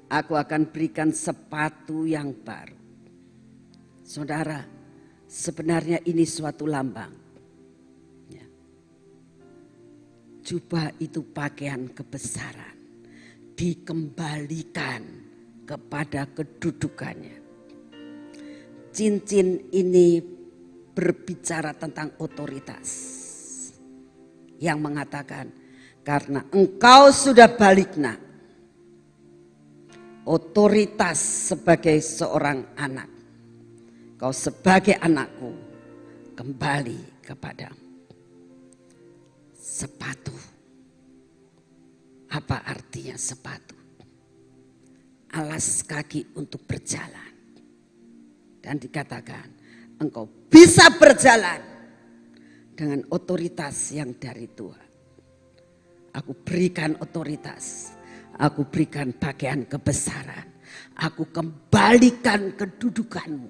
aku akan berikan sepatu yang baru. Saudara, sebenarnya ini suatu lambang. Jubah itu pakaian kebesaran, dikembalikan kepada kedudukannya. Cincin ini berbicara tentang otoritas yang mengatakan, karena engkau sudah balik nak, otoritas sebagai seorang anak, kau sebagai anakku kembali kepadamu. Sepatu. Apa artinya sepatu? Alas kaki untuk berjalan. Dan dikatakan engkau bisa berjalan dengan otoritas yang dari Tuhan. Aku berikan otoritas. Aku berikan pakaian kebesaran. Aku kembalikan kedudukanmu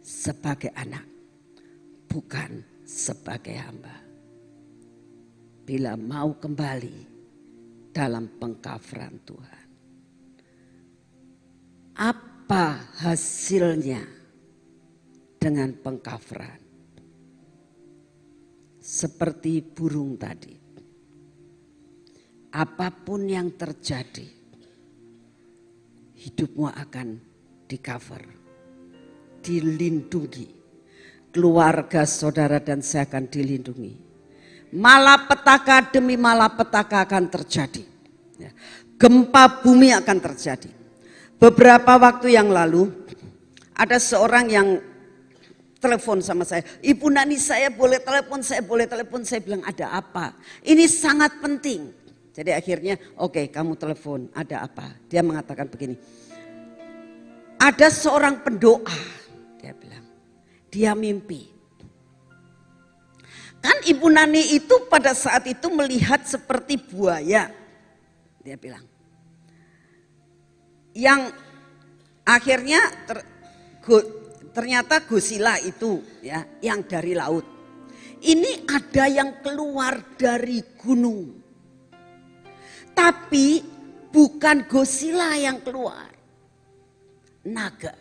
sebagai anak, bukan sebagai hamba. Bila mau kembali dalam pengkafaran Tuhan. Apa hasilnya dengan pengkafaran? Seperti burung tadi. Apapun yang terjadi, hidupmu akan di-cover, dilindungi. Keluarga saudara dan saya akan dilindungi. Malapetaka demi malapetaka akan terjadi. Gempa bumi akan terjadi. Beberapa waktu yang lalu ada seorang yang telepon sama saya. Ibu Nani, saya boleh telepon, saya boleh telepon. Saya bilang ada apa? Ini sangat penting. Jadi akhirnya oke, kamu telepon, ada apa? Dia mengatakan begini. Ada seorang pendoa, dia bilang. Dia mimpi. Kan Ibu Nani itu pada saat itu melihat seperti buaya, dia bilang. Yang akhirnya ternyata Godzilla itu ya, yang dari laut. Ini ada yang keluar dari gunung. Tapi bukan Godzilla yang keluar. Naga.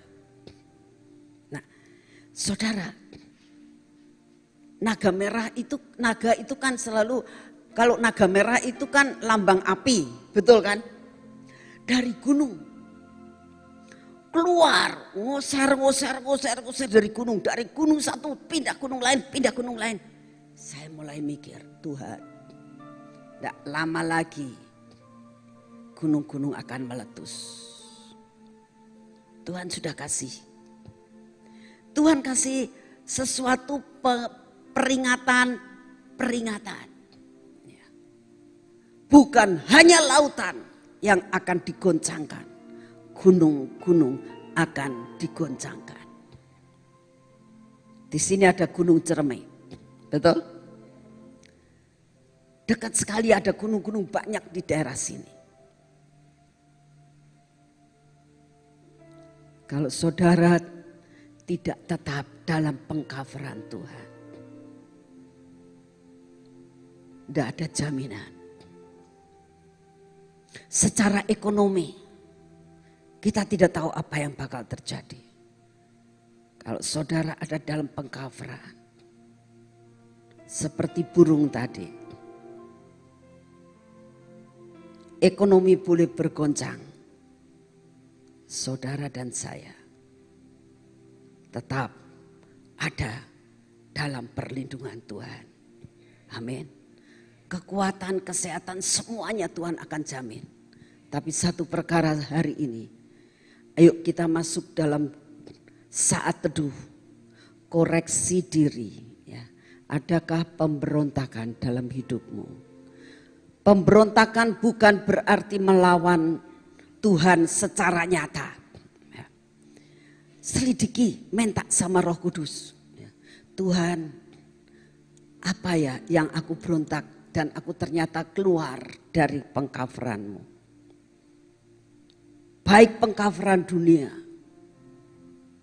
Nah, saudara, naga itu kan selalu, kalau naga merah itu kan lambang api, betul kan? Dari gunung. Keluar, ngoser dari gunung. Dari gunung satu pindah gunung lain. Saya mulai mikir, Tuhan, tidak lama lagi gunung-gunung akan meletus. Tuhan sudah kasih. Tuhan kasih sesuatu peringatan. Bukan hanya lautan yang akan digoncangkan. Gunung-gunung akan digoncangkan. Di sini ada Gunung Ciremai. Betul? Dekat sekali ada gunung-gunung banyak di daerah sini. Kalau saudara tidak tetap dalam pengkafaran Tuhan, tidak ada jaminan. Secara ekonomi, kita tidak tahu apa yang bakal terjadi. Kalau saudara ada dalam pengkafaran, seperti burung tadi, ekonomi boleh bergoncang. Saudara dan saya tetap ada dalam perlindungan Tuhan. Amin. Kekuatan, kesehatan, semuanya Tuhan akan jamin. Tapi satu perkara hari ini, ayo kita masuk dalam saat teduh, koreksi diri. Ya. Adakah pemberontakan dalam hidupmu? Pemberontakan bukan berarti melawan Tuhan secara nyata. Ya. Selidiki, minta sama Roh Kudus. Ya. Tuhan, apa ya yang aku berontak dan aku ternyata keluar dari pengkafaran-Mu. Baik pengkafaran dunia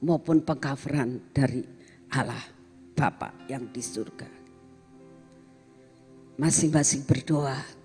maupun pengkafaran dari Allah Bapa yang di surga. Masing-masing berdoa.